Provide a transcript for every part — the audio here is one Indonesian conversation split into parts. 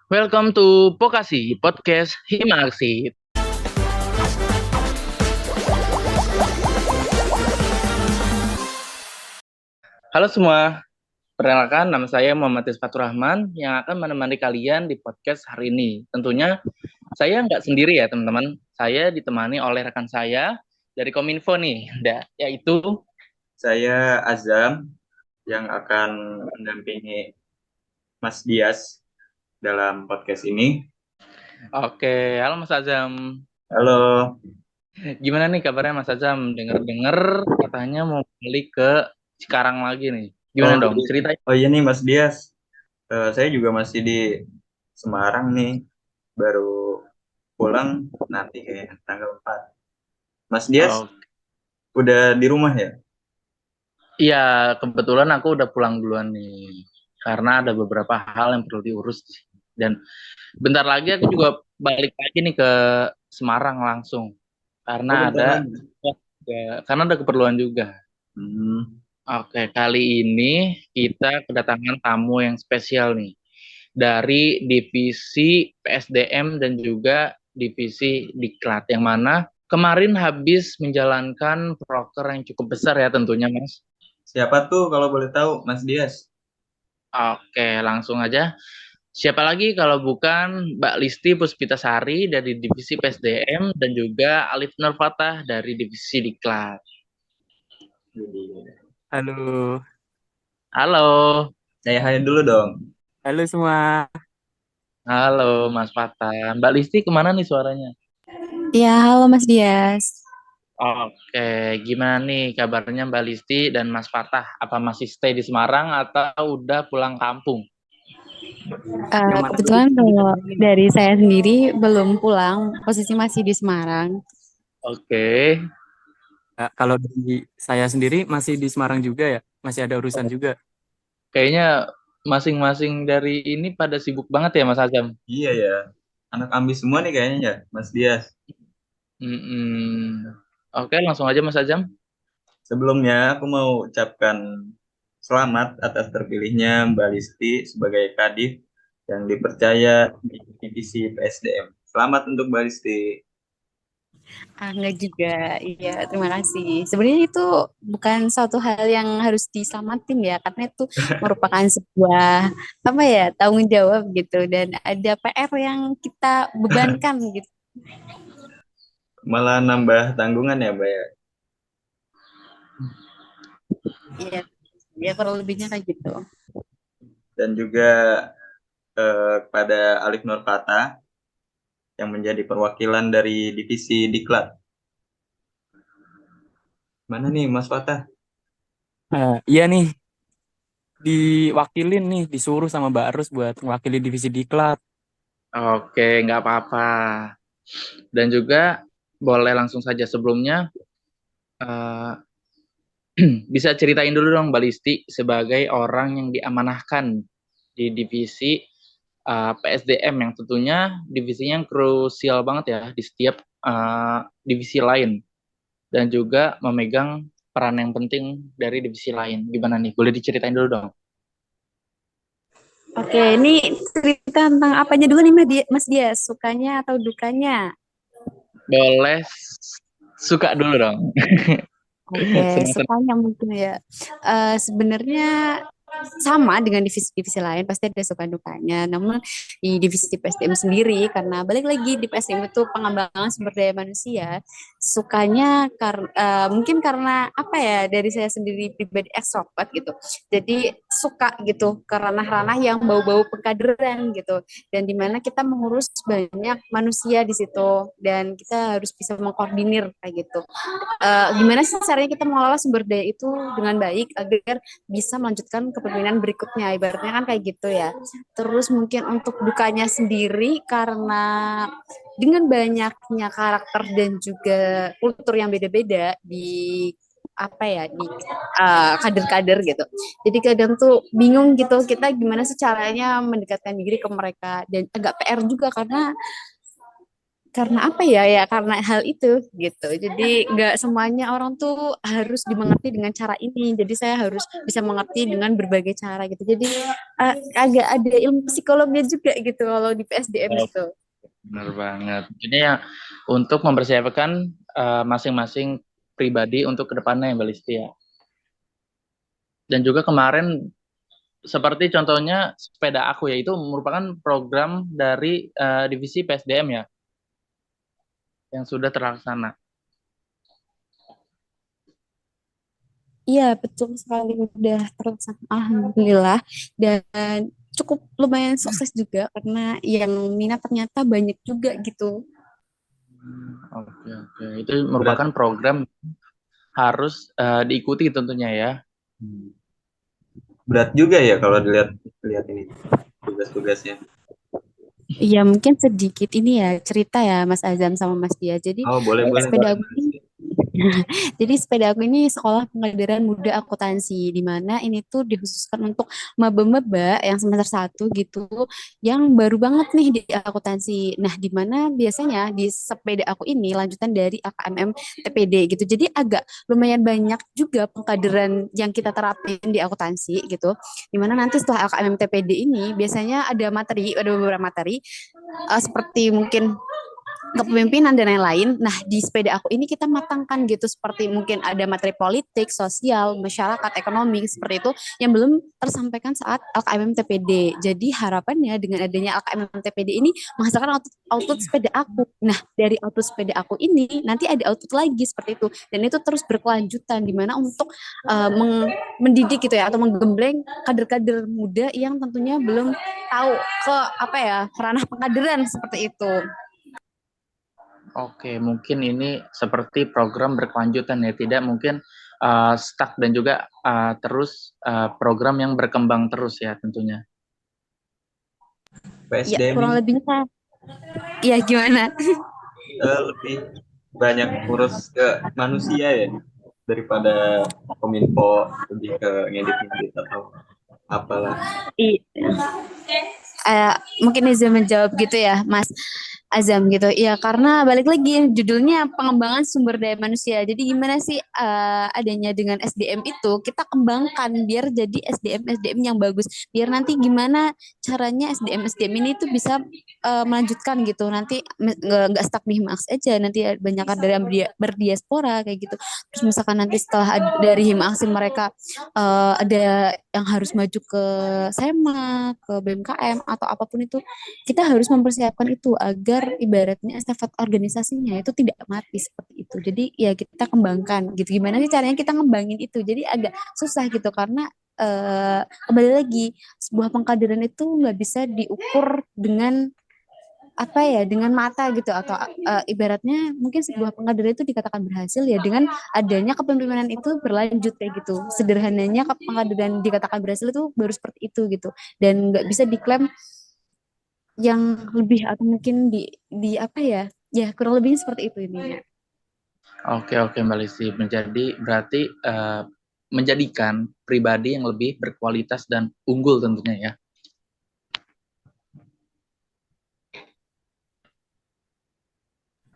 Welcome to Pokasi Podcast Himaksi. Halo semua, perkenalkan nama saya Muhammad Fatur Rahman yang akan menemani kalian di podcast hari ini. Tentunya saya nggak sendiri ya teman-teman, saya ditemani oleh rekan saya dari Kominfo nih, yaitu Saya Azam yang akan mendampingi Mas Dias dalam podcast ini. Oke, halo Mas Azam. Halo. Gimana nih kabarnya Mas Azam? Dengar-dengar katanya mau balik ke Cikarang lagi nih. Gimana Oh, dong? Ceritain. oh iya nih Mas Dias. Saya juga masih di Semarang nih. Baru pulang nanti kayak tanggal 4. Mas Dias Oh, udah di rumah ya? iya, kebetulan aku udah pulang duluan nih. Karena ada beberapa hal yang perlu diurus. Dan bentar lagi aku juga balik lagi nih ke Semarang langsung. Karena Oh, bentar ada lagi. karena ada keperluan juga. Hmm. Oke, kali ini kita kedatangan tamu yang spesial nih. Dari divisi PSDM dan juga divisi Diklat. Yang mana kemarin habis menjalankan proker yang cukup besar ya tentunya, Mas. Siapa tuh kalau boleh tahu Mas Dias? Oke, langsung aja. Siapa lagi kalau bukan Mbak Listi Puspitasari dari Divisi PSDM dan juga Alif Nurfatah dari Divisi Diklat. Halo, Halo, Saya hai dulu dong. halo semua. halo Mas Fatah. Mbak Listi kemana nih suaranya? Ya, halo Mas Dias. Oke, gimana nih kabarnya Mbak Listi dan Mas Fatah? Apa masih stay di Semarang atau udah pulang kampung? Yang mana dulu? Kebetulan kalau dari saya sendiri belum pulang, posisi masih di Semarang. Oke, Kalau dari saya sendiri masih di Semarang juga ya, masih ada urusan juga. kayaknya masing-masing dari ini pada sibuk banget ya Mas Azam? Iya ya. Anak ambis semua nih kayaknya ya, Mas Dias. Mm-mm. Oke, langsung aja Mas Azam. Sebelumnya aku mau ucapkan selamat atas terpilihnya Mbak Listi sebagai Kadif yang dipercaya di divisi PSDM. Selamat untuk Mbak Listi. Enggak juga, iya terima kasih. Sebenarnya itu bukan suatu hal yang harus diselamatin ya, karena itu merupakan sebuah apa ya tanggung jawab gitu dan ada PR yang kita bebankan gitu. Malah nambah tanggungan ya Mbak ya. Iya, ya kurang lebihnya kayak gitu. Dan juga kepada Alif Nurfata yang menjadi perwakilan dari divisi Diklat. Mana nih Mas Fatah? Iya nih, diwakilin nih, disuruh sama Mbak Arus buat mewakili divisi Diklat. Oke, nggak apa-apa. Dan juga boleh langsung saja sebelumnya eh, bisa ceritain dulu dong Mbak Listi sebagai orang yang diamanahkan di divisi PSDM yang tentunya divisinya yang krusial banget ya di setiap divisi lain dan juga memegang peran yang penting dari divisi lain. Gimana nih? Boleh diceritain dulu dong? Oke, ini cerita tentang apanya dulu nih Mas Dias, sukanya atau dukanya? Boleh suka dulu dong. Oke, Senang-senang. sukanya mungkin ya. Sebenarnya sama dengan divisi-divisi lain pasti ada suka dukanya. Namun di divisi PSDM sendiri karena balik lagi di PSDM itu pengembangan sumber daya manusia, sukanya mungkin karena apa ya dari saya sendiri pribadi ekstrovert gitu. Jadi suka gitu ke ranah-ranah yang bau-bau pengkaderan gitu dan dimana kita mengurus banyak manusia di situ dan kita harus bisa mengkoordinir kayak gitu. Gimana sih caranya kita mengelola sumber daya itu dengan baik agar bisa melanjutkan kepemimpinan berikutnya ibaratnya kan kayak gitu ya. Terus mungkin untuk dukanya sendiri karena dengan banyaknya karakter dan juga kultur yang beda-beda di apa ya di kader-kader gitu. Jadi kadang tuh bingung gitu kita gimana sih caranya mendekatkan diri ke mereka dan agak PR juga karena karena apa ya, ya karena hal itu gitu. Jadi nggak semuanya orang tuh harus dimengerti dengan cara ini. Jadi saya harus bisa mengerti dengan berbagai cara gitu. Jadi agak ada ilmu psikologinya juga gitu kalau di PSDM Oh, itu. benar banget. Ini ya untuk mempersiapkan masing-masing pribadi untuk kedepannya ya Mbak Listi ya. Dan juga kemarin seperti contohnya sepeda aku ya, itu merupakan program dari divisi PSDM ya yang sudah terlaksana. Iya, betul sekali udah terlaksana. Alhamdulillah. Dan cukup lumayan sukses juga karena yang minat ternyata banyak juga gitu. Oke, oke. Itu Berat, merupakan program harus diikuti tentunya ya. berat juga ya kalau dilihat lihat ini tugas-tugasnya. Iya, mungkin sedikit ini ya cerita ya Mas Azam sama Mas Dia. Jadi Oh, boleh boleh sepeda boleh. aku ini jadi sepeda aku ini sekolah pengadilan muda akuntansi, di mana ini tuh dikhususkan untuk maba-maba yang semester 1 gitu, yang baru banget nih di akuntansi. Nah, di mana biasanya di sepeda aku ini lanjutan dari AKMM TPD gitu. Jadi agak lumayan banyak juga pengkaderan yang kita terapin di akuntansi gitu. Di mana nanti setelah AKMM TPD ini biasanya ada beberapa materi seperti mungkin kepemimpinan dan lain-lain. Nah, di sepeda aku ini kita matangkan gitu seperti mungkin ada materi politik, sosial, masyarakat, ekonomi seperti itu yang belum tersampaikan saat LKMM TPD. Jadi harapannya dengan adanya LKMM TPD ini menghasilkan output sepeda aku. Nah, dari output sepeda aku ini nanti ada output lagi seperti itu dan itu terus berkelanjutan di mana untuk mendidik gitu ya atau menggembleng kader-kader muda yang tentunya belum tahu ke apa ya ranah pengkaderan seperti itu. Oke, mungkin ini seperti program berkelanjutan ya, tidak mungkin stuck dan juga terus program yang berkembang terus ya tentunya. Ya, PSDM kurang ini lebihnya. Ya, gimana? lebih banyak urus ke manusia ya daripada kominfo, lebih ke ngedit-ngedit atau apalah. Iya. Mungkin Izza menjawab gitu ya, Mas Azam gitu. Ya, karena balik lagi judulnya pengembangan sumber daya manusia. Jadi gimana sih adanya dengan SDM itu kita kembangkan biar jadi SDM yang bagus. Biar nanti gimana caranya SDM ini tuh bisa melanjutkan gitu. Nanti nggak stuck di Himax aja. Nanti banyak kader yang berdiaspora kayak gitu. Terus misalkan nanti setelah dari Himax mereka ada yang harus maju ke SEMA, ke BMKM atau apapun itu, kita harus mempersiapkan itu agar ibaratnya estafet organisasinya itu tidak mati seperti itu. Jadi ya kita kembangkan gitu. Gimana sih caranya kita ngembangin itu? Jadi agak susah gitu karena kembali lagi sebuah pengkaderan itu nggak bisa diukur dengan apa ya dengan mata gitu atau ibaratnya mungkin sebuah pengkaderan itu dikatakan berhasil ya dengan adanya kepemimpinan itu berlanjut kayak gitu sederhananya pengkaderan dikatakan berhasil itu baru seperti itu gitu dan nggak bisa diklaim yang lebih atau mungkin di apa ya ya kurang lebih seperti itu ini. Oke, oke Mbak Listi, berarti menjadikan pribadi yang lebih berkualitas dan unggul tentunya ya.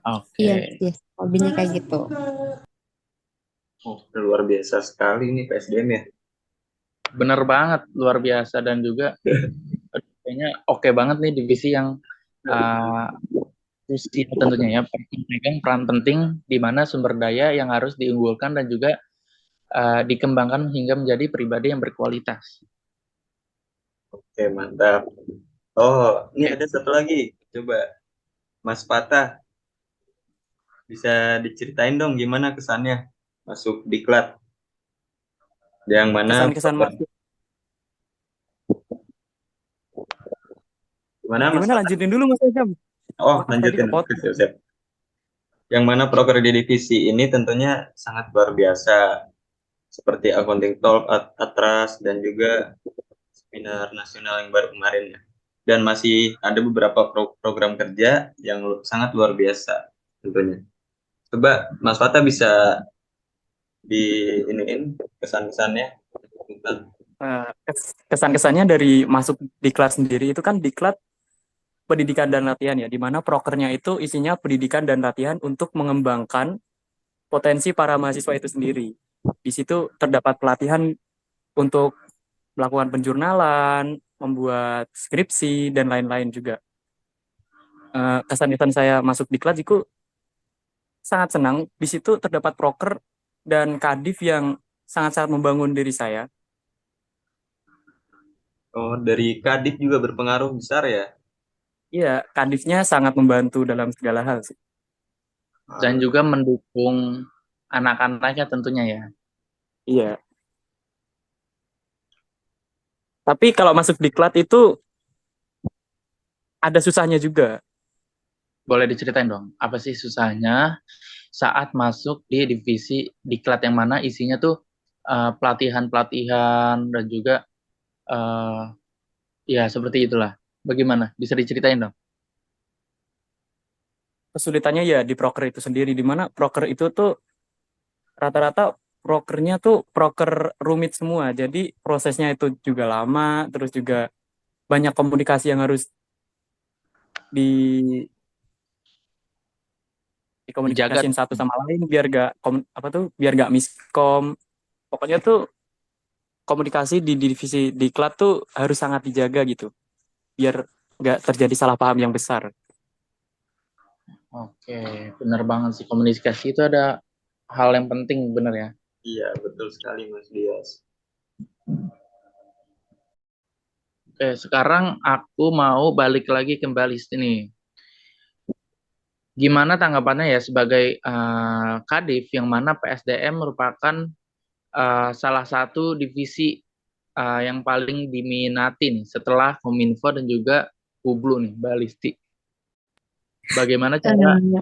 Iya, Oke, yes, lebihnya kayak gitu. Oh, luar biasa sekali nih PSDM ya. bener banget, luar biasa dan juga kayaknya oke banget nih divisi yang krusial tentunya ya, memegang peran penting di mana sumber daya yang harus diunggulkan dan juga dikembangkan hingga menjadi pribadi yang berkualitas. Oke, mantap. Oh, ini ada satu lagi. Coba Mas Patah bisa diceritain dong gimana kesannya masuk diklat yang mana Kesan-kesan gimana Mas gimana Patah? lanjutin dulu Mas Azam. Oh, Maaf tadi lanjutin. Oke, kepotong. siap, siap. Yang mana proker di divisi ini tentunya sangat luar biasa seperti accounting talk, atras dan juga seminar nasional yang baru kemarin ya. Dan masih ada beberapa program kerja yang sangat luar biasa tentunya. Coba Mas Fata bisa di iniin kesan-kesannya tentang Kesan-kesannya dari masuk diklat sendiri itu kan diklat pendidikan dan latihan ya, di mana prokernya itu isinya pendidikan dan latihan untuk mengembangkan potensi para mahasiswa itu sendiri. Di situ terdapat pelatihan untuk melakukan penjurnalan, membuat skripsi, dan lain-lain juga. Kesan-kesan saya masuk diklat itu sangat senang. Di situ terdapat proker dan kadif yang sangat-sangat membangun diri saya. Oh, dari Kadif juga berpengaruh besar ya. Iya, kadifnya sangat membantu dalam segala hal sih. Dan juga mendukung anak-anaknya tentunya ya. Iya. Tapi kalau masuk diklat itu ada susahnya juga. Boleh diceritain dong, apa sih susahnya saat masuk di divisi diklat yang mana isinya tuh pelatihan-pelatihan dan juga eh, ya seperti itulah. Bagaimana? Bisa diceritain dong? Kesulitannya ya di proker itu sendiri, di mana proker itu tuh rata-rata prokernya tuh proker rumit semua. Jadi prosesnya itu juga lama, terus juga banyak komunikasi yang harus di Dijaga. dikomunikasiin satu sama lain biar gak biar gak miskom. Pokoknya tuh komunikasi di divisi diklat tuh harus sangat dijaga gitu biar gak terjadi salah paham yang besar. Oke, benar banget sih, komunikasi itu ada hal yang penting, bener ya. Iya, betul sekali Mas Dias. Oke, sekarang aku mau balik lagi ke Mbak Listi nih. Gimana tanggapannya ya sebagai Kadif yang mana PSDM merupakan salah satu divisi yang paling diminati nih setelah Kominfo dan juga Hublu nih, Mbak Listi. Bagaimana cara Ya,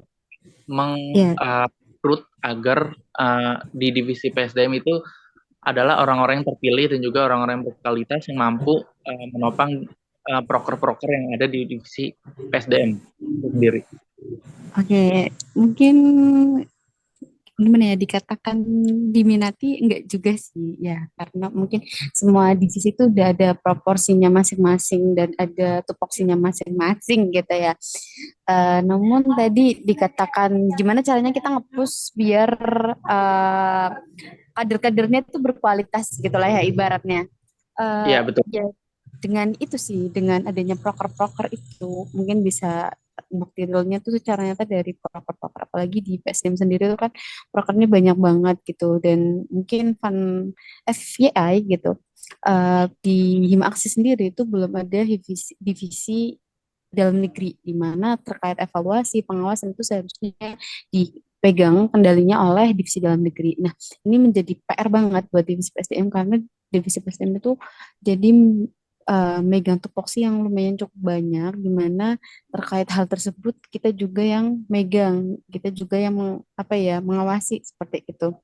mengrekrut agar di divisi PSDM itu adalah orang-orang yang terpilih dan juga orang-orang yang berkualitas yang mampu menopang proker-proker yang ada di divisi PSDM itu sendiri. oke, mungkin gimana ya dikatakan diminati enggak juga sih ya, karena mungkin semua divisi itu udah ada proporsinya masing-masing dan ada tupoksinya masing-masing gitu ya. Namun tadi dikatakan gimana caranya kita nge-push biar kader-kadernya itu berkualitas gitu lah ya ibaratnya. Iya, betul. Ya dengan itu sih, dengan adanya proker-proker itu mungkin bisa bukti realnya tuh secara nyata dari proker-proker, apalagi di PSDM sendiri tuh kan prokernya banyak banget gitu, dan mungkin FYI gitu, di Hima Aksi sendiri itu belum ada divisi dalam negeri di mana terkait evaluasi pengawasan itu seharusnya dipegang kendalinya oleh divisi dalam negeri. Nah, ini menjadi PR banget buat divisi PSDM karena divisi PSDM itu jadi megang tupoksi yang lumayan cukup banyak, di mana terkait hal tersebut kita juga yang megang, kita juga yang mengawasi seperti itu.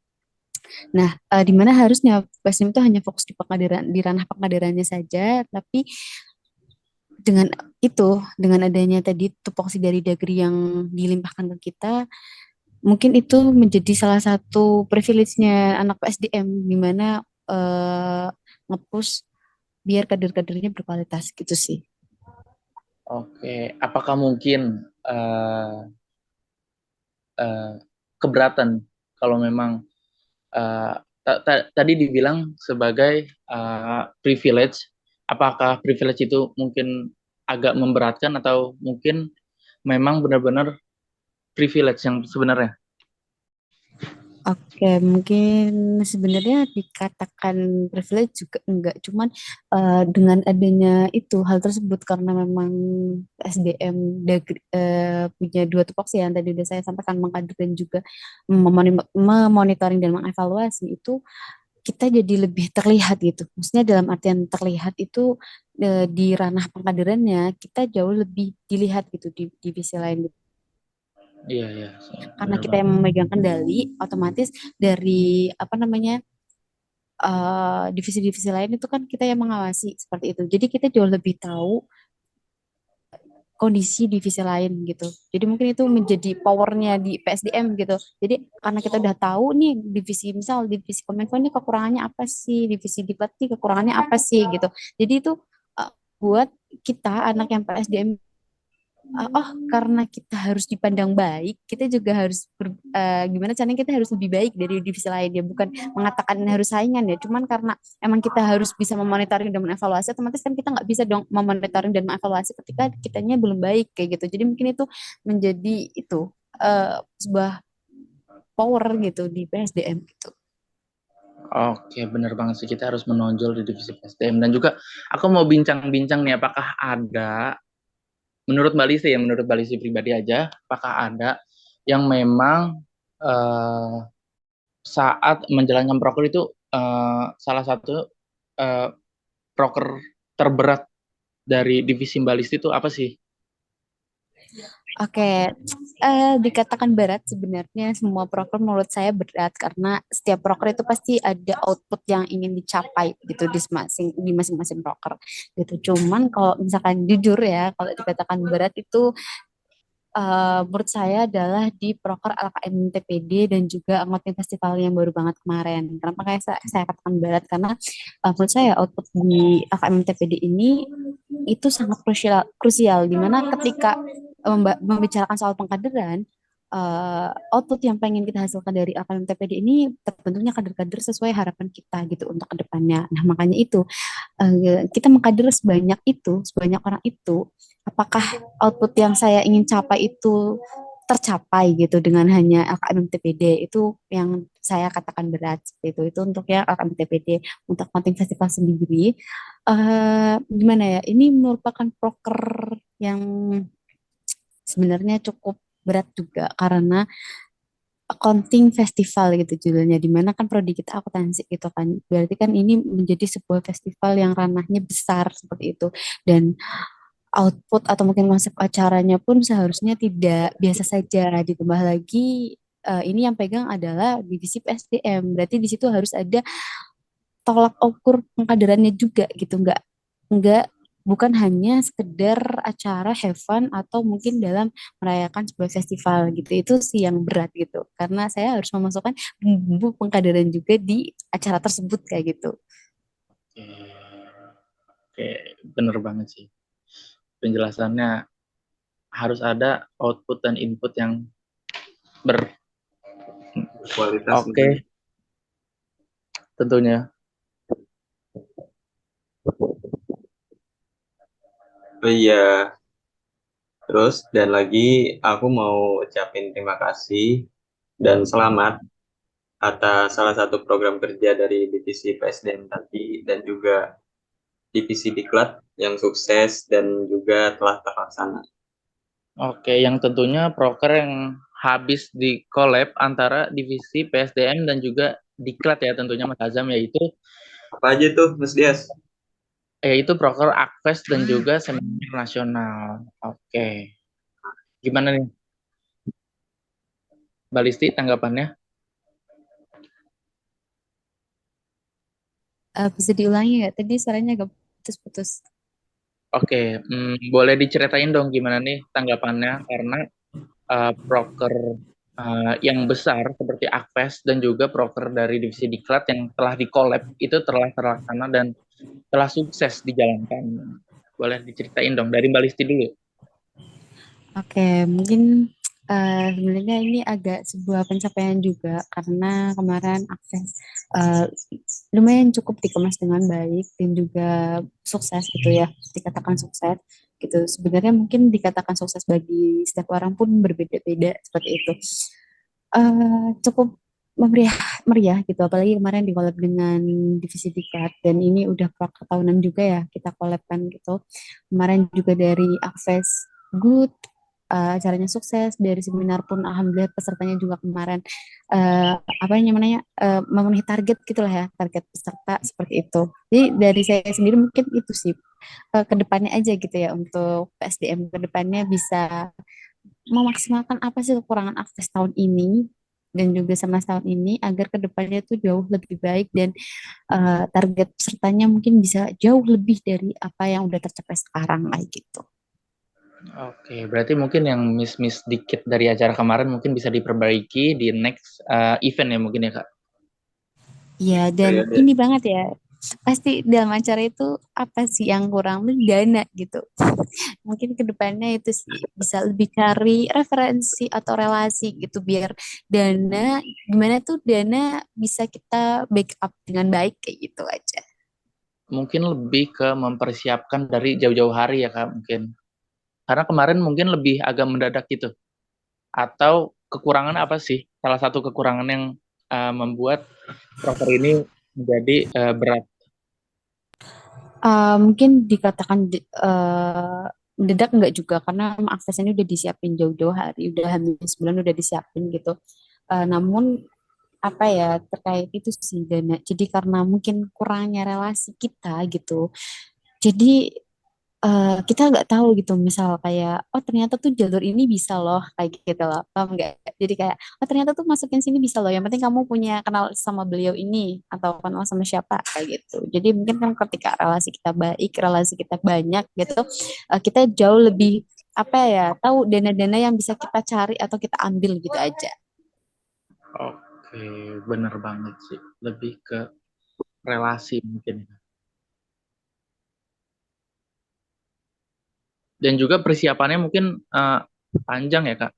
Nah, di mana harusnya PSDM itu hanya fokus di pengadilan, di ranah pengadilannya saja, tapi dengan dengan adanya tadi tupoksi dari Dagri yang dilimpahkan ke kita, mungkin itu menjadi salah satu privilege-nya anak PSDM, di mana nge-push biar kader-kadernya berkualitas gitu sih. Oke, apakah mungkin keberatan kalau memang tadi dibilang sebagai privilege, apakah privilege itu mungkin agak memberatkan atau mungkin memang benar-benar privilege yang sebenarnya? Oke, mungkin sebenarnya dikatakan privilege juga enggak, cuman dengan adanya itu hal tersebut karena memang SDM punya dua tupoksi yang tadi udah saya sampaikan, mengkader dan juga memonitoring dan mengevaluasi itu, kita jadi lebih terlihat gitu. Maksudnya dalam artian terlihat itu di ranah pengkaderannya kita jauh lebih dilihat gitu di divisi lain gitu. Iya, iya, Karena benar kita banget. yang memegang kendali, otomatis dari divisi-divisi lain itu kan kita yang mengawasi seperti itu. Jadi kita jauh lebih tahu kondisi divisi lain gitu. Jadi mungkin itu menjadi powernya di PSDM gitu. Jadi karena kita udah tahu nih divisi, misal divisi Kominfo ini kekurangannya apa sih, divisi Diklat ini kekurangannya apa sih gitu. Jadi itu buat kita anak yang PSDM karena kita harus dipandang baik, kita juga harus gimana caranya kita harus lebih baik dari divisi lain ya, bukan mengatakan harus saingan ya, cuman karena emang kita harus bisa memonitoring dan mengevaluasi, otomatis kan kita nggak bisa dong memonitoring dan mengevaluasi ketika kitanya belum baik kayak gitu. Jadi mungkin itu menjadi itu sebuah power gitu di PSDM gitu. Oke, bener banget sih, kita harus menonjol di divisi PSDM. Dan juga aku mau bincang-bincang nih, apakah ada, menurut Mbak Lisi ya, menurut Mbak Lisi pribadi aja, apakah ada yang memang saat menjalankan proker itu salah satu proker terberat dari divisi Mbak Lisi itu apa sih? Oke, dikatakan berat sebenarnya semua proker menurut saya berat karena setiap proker itu pasti ada output yang ingin dicapai gitu di masing-masing proker gitu. Cuman kalau misalkan jujur ya, kalau dikatakan berat itu menurut saya adalah di proker LKM TPD dan juga Anggotin Festival yang baru banget kemarin. Kenapa kayak saya katakan berat? Karena menurut saya output di LKM TPD ini itu sangat krusial di mana ketika membicarakan soal pengkaderan, output yang pengen kita hasilkan dari LKM TPD ini terbentuknya kader-kader sesuai harapan kita gitu untuk kedepannya. Nah makanya itu kita mengkader sebanyak orang itu, apakah output yang saya ingin capai itu tercapai gitu dengan hanya LKM TPD, itu yang saya katakan berat seperti itu. Itu untuk ya LKM TPD. Untuk Mountain Festival sendiri, gimana ya? Ini merupakan proker yang sebenarnya cukup berat juga karena accounting festival gitu judulnya, dimana kan prodi kita akuntansi gitu kan, berarti kan ini menjadi sebuah festival yang ranahnya besar seperti itu, dan output atau mungkin konsep acaranya pun seharusnya tidak biasa saja, ditambah lagi ini yang pegang adalah divisi PSDM, berarti di situ harus ada tolak ukur pengkaderannya juga gitu, nggak bukan hanya sekedar acara have fun atau mungkin dalam merayakan sebuah festival gitu. Itu sih yang berat gitu, karena saya harus memasukkan bumbu pengkaderan juga di acara tersebut kayak gitu. Oke, bener banget sih. Penjelasannya harus ada output dan input yang Kualitas. Oke, tentunya. Oh iya, terus dan lagi aku mau ucapin terima kasih dan selamat atas salah satu program kerja dari divisi PSDM tadi dan juga divisi Diklat yang sukses dan juga telah terlaksana. Oke, yang tentunya proker yang habis di collab antara divisi PSDM dan juga Diklat ya tentunya Mas Azam, yaitu Apa aja tuh, Mas Dias? proker Akfes dan juga seminar nasional. Oke. Gimana nih Mbak Listi tanggapannya? Bisa diulangi ya? Tadi suaranya agak putus-putus. Oke, boleh diceritain dong gimana nih tanggapannya, karena proker yang besar seperti Akfes dan juga proker dari divisi Diklat yang telah di-collab itu telah terlaksana dan telah sukses dijalankan. Boleh diceritain dong dari Mbak Listi dulu. Oke, mungkin sebenarnya ini agak sebuah pencapaian juga karena kemarin akses lumayan cukup dikemas dengan baik dan juga sukses gitu ya, dikatakan sukses gitu. Sebenarnya mungkin dikatakan sukses bagi setiap orang pun berbeda-beda seperti itu. Cukup meriah gitu, apalagi kemarin di collab dengan divisi Diklat dan ini udah proker tahunan juga ya kita collabkan gitu. Kemarin juga dari Akses Good, acaranya sukses, dari seminar pun alhamdulillah pesertanya juga kemarin apa yang namanya memenuhi target gitulah ya, target peserta seperti itu. Jadi dari saya sendiri mungkin itu sih kedepannya aja gitu ya, untuk PSDM kedepannya bisa memaksimalkan apa sih kekurangan akses tahun ini dan juga sama tahun ini agar kedepannya tuh jauh lebih baik dan target pesertanya mungkin bisa jauh lebih dari apa yang udah tercapai sekarang kayak gitu. Oke, berarti mungkin yang miss dikit dari acara kemarin mungkin bisa diperbaiki di next event ya mungkin ya Kak? Iya, dan ini banget ya, pasti dalam acara itu apa sih yang kurang tuh dana gitu. Mungkin kedepannya itu sih bisa lebih cari referensi atau relasi gitu biar dana gimana tuh dana bisa kita backup dengan baik kayak gitu aja. Mungkin lebih ke mempersiapkan dari jauh-jauh hari ya Kak mungkin. Karena kemarin mungkin lebih agak mendadak gitu. Atau kekurangan apa sih? Salah satu kekurangan yang membuat proker ini menjadi berat. Mungkin dikatakan mendadak enggak juga karena emang aksesnya udah disiapin jauh-jauh hari, udah hamil sebulan udah disiapin gitu. Namun apa ya terkait itu sih dana. Jadi karena mungkin kurangnya relasi kita gitu. Jadi kita nggak tahu gitu misal kayak oh ternyata tuh jalur ini bisa loh kayak gitu loh paham nggak jadi kayak oh ternyata tuh masukin sini bisa loh yang penting kamu punya kenal sama beliau ini atau kenal sama siapa kayak gitu jadi mungkin kan ketika relasi kita baik relasi kita banyak gitu kita jauh lebih apa ya tahu dana-dana yang bisa kita cari atau kita ambil gitu aja. Oke, bener banget sih. Lebih ke relasi mungkin. Dan juga persiapannya mungkin panjang ya Kak.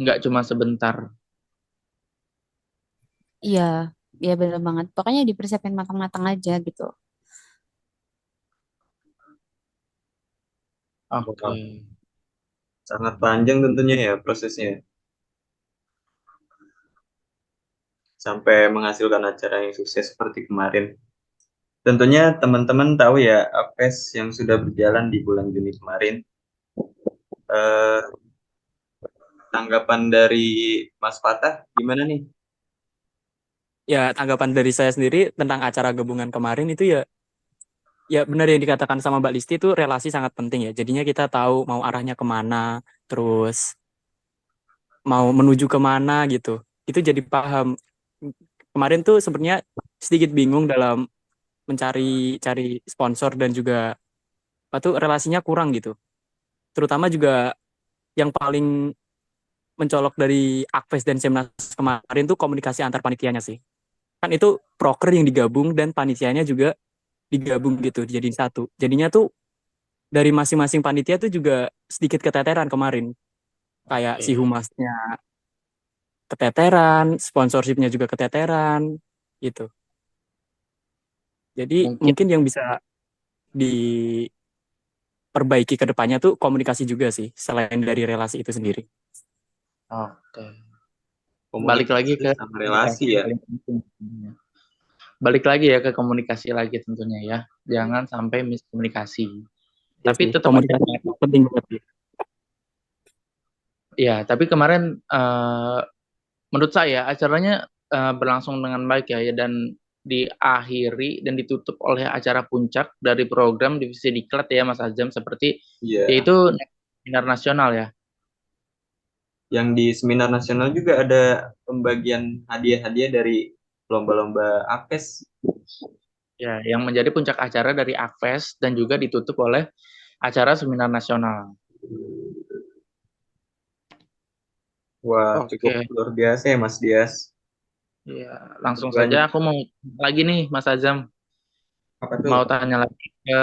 Nggak cuma sebentar. Iya, iya benar banget. Pokoknya dipersiapin matang-matang aja gitu. Oke. Wah, sangat panjang tentunya ya prosesnya sampai menghasilkan acara yang sukses seperti kemarin. Tentunya teman-teman tahu ya APES yang sudah berjalan di bulan Juni kemarin. Eh, Tanggapan dari Mas Fatah gimana nih? Ya, tanggapan dari saya sendiri tentang acara gabungan kemarin itu ya benar yang dikatakan sama Mbak Listi itu relasi sangat penting ya. Jadinya kita tahu mau arahnya kemana, terus mau menuju kemana gitu. Itu jadi paham. Kemarin tuh sebenarnya sedikit bingung dalam cari sponsor dan juga apa tuh relasinya kurang gitu. Terutama juga yang paling mencolok dari Akpes dan Semnas kemarin tuh komunikasi antar panitianya sih. Kan itu proker yang digabung dan panitianya juga digabung gitu jadi satu. Jadinya tuh dari masing-masing panitia tuh juga sedikit keteteran kemarin. Kayak si Oke. humasnya keteteran, sponsorshipnya juga keteteran gitu. Jadi Mungkin mungkin yang bisa diperbaiki ke depannya tuh komunikasi juga sih, selain dari relasi itu sendiri. oke. Balik lagi Komunikasi ke sama relasi komunikasi ya. paling penting. Balik lagi ya ke komunikasi lagi tentunya ya. Jangan sampai miskomunikasi. Ya Tapi sih, tetap aja komunikasi itu penting banget sih. ya, tapi kemarin menurut saya acaranya berlangsung dengan baik ya dan diakhiri dan ditutup oleh acara puncak dari program divisi diklat ya Mas Azam seperti Iya. yaitu seminar nasional ya. Yang di seminar nasional juga ada pembagian hadiah-hadiah dari lomba-lomba APES. Ya, yang menjadi puncak acara dari Akves dan juga ditutup oleh acara seminar nasional. Wah, cukup Oke, luar biasa ya Mas Dias. ya langsung saja Keduanya aku mau lagi nih Mas Azam apa tuh? mau tanya lagi ke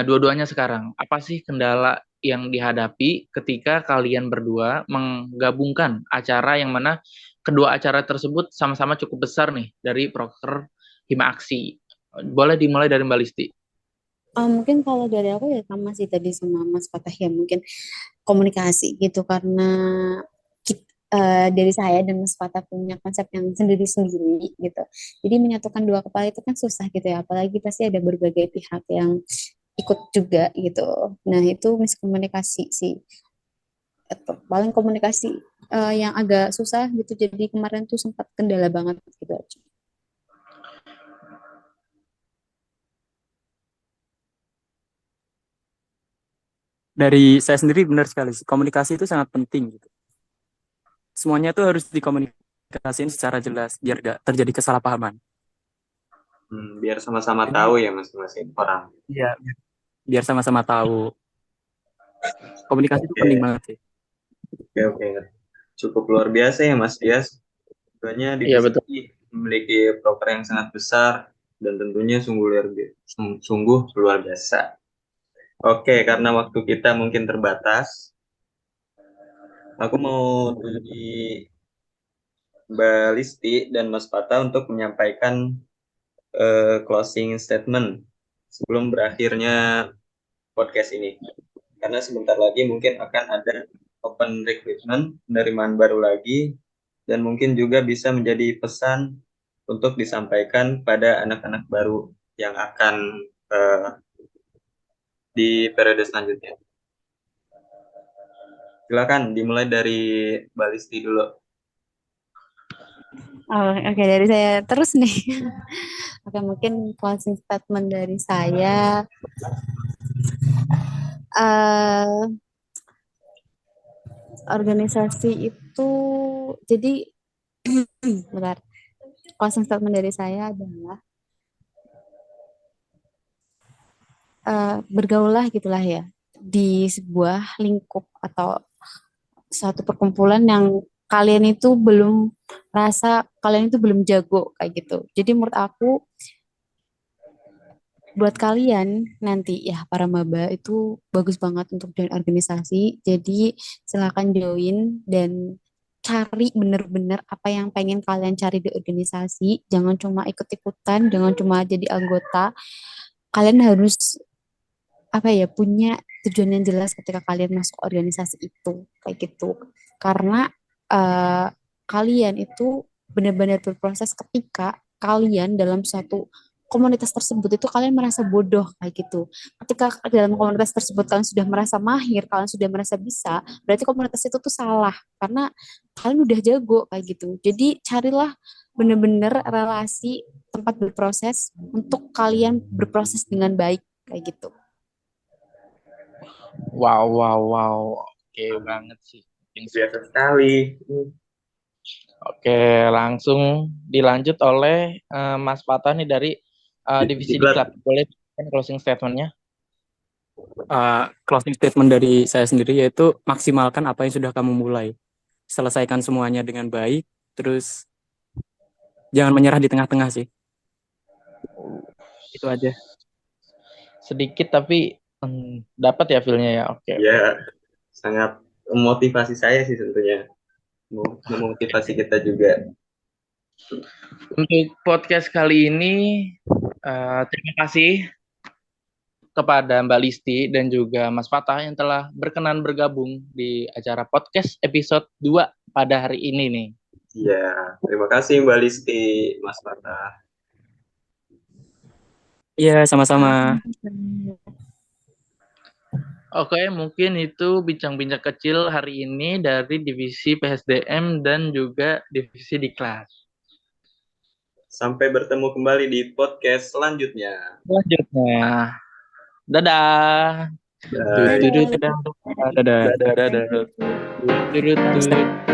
dua-duanya sekarang. Apa sih kendala yang dihadapi ketika kalian berdua menggabungkan acara yang mana kedua acara tersebut sama-sama cukup besar nih dari proker Hima Aksi. Boleh dimulai dari Mbak Listi. Mungkin kalau dari aku ya sama sih tadi sama Mas Fatah ya mungkin komunikasi gitu karena dari saya dan Mas Fatah punya konsep yang sendiri-sendiri gitu. Jadi menyatukan dua kepala itu kan susah gitu ya, apalagi pasti ada berbagai pihak yang ikut juga gitu. Nah itu miskomunikasi sih. Itu paling komunikasi yang agak susah gitu. Jadi kemarin tuh sempat kendala banget gitu aja. Dari saya sendiri benar sekali sih, komunikasi itu sangat penting gitu. Semuanya tuh harus dikomunikasiin secara jelas biar gak terjadi kesalahpahaman. Biar sama-sama Jadi tahu ya masing-masing orang. ya biar sama-sama tahu. Komunikasi itu penting Oke, banget sih. oke, oke. Cukup luar biasa ya Mas Dias. Keduanya Iya divisi betul. ini memiliki proker yang sangat besar dan tentunya sungguh luar biasa. Oke, karena waktu kita mungkin terbatas, aku mau dari Mbak Listi dan Mas Pata untuk menyampaikan closing statement sebelum berakhirnya podcast ini. Karena sebentar lagi mungkin akan ada open recruitment, penerimaan baru lagi, dan mungkin juga bisa menjadi pesan untuk disampaikan pada anak-anak baru yang akan di periode selanjutnya. Silakan dimulai dari Mbak Listi dulu. Oke, dari saya terus nih. Oke, mungkin closing statement dari saya, eh organisasi itu, jadi bentar, closing statement dari saya adalah bergaullah gitulah ya di sebuah lingkup atau suatu perkumpulan yang kalian itu belum rasa kalian itu belum jago kayak gitu. Jadi menurut aku buat kalian nanti ya para maba itu bagus banget untuk join organisasi. Jadi silakan join dan cari bener-bener apa yang pengen kalian cari di organisasi. Jangan cuma ikut-ikutan, jangan cuma jadi anggota. Kalian harus apa ya punya tujuan yang jelas ketika kalian masuk organisasi itu kayak gitu. Karena eh, kalian itu benar-benar berproses ketika kalian dalam suatu komunitas tersebut itu kalian merasa bodoh kayak gitu. Ketika dalam komunitas tersebut kalian sudah merasa mahir, kalian sudah merasa bisa, berarti komunitas itu tuh salah karena kalian udah jago kayak gitu. Jadi carilah benar-benar relasi tempat berproses untuk kalian berproses dengan baik kayak gitu. Wow. Oke banget sih. Biasa sekali. Oke, langsung dilanjut oleh Mas Pata nih dari divisi Diklat. Boleh kan closing statement-nya? Closing statement dari saya sendiri yaitu maksimalkan apa yang sudah kamu mulai. Selesaikan semuanya dengan baik, terus jangan menyerah di tengah-tengah sih. Itu aja. Sedikit tapi dapat ya feel-nya ya. Oke. Ya, sangat memotivasi saya sih tentunya. Memotivasi kita juga. Untuk podcast kali ini, terima kasih kepada Mbak Listi dan juga Mas Fatah yang telah berkenan bergabung di acara podcast episode 2 pada hari ini nih. Iya, terima kasih Mbak Listi, Mas Fatah. Iya, sama-sama. Oke, mungkin itu bincang-bincang kecil hari ini dari divisi PSDM dan juga divisi Diklat. Sampai bertemu kembali di podcast selanjutnya. Selanjutnya, dadah. Bye. Dadah. Dadah.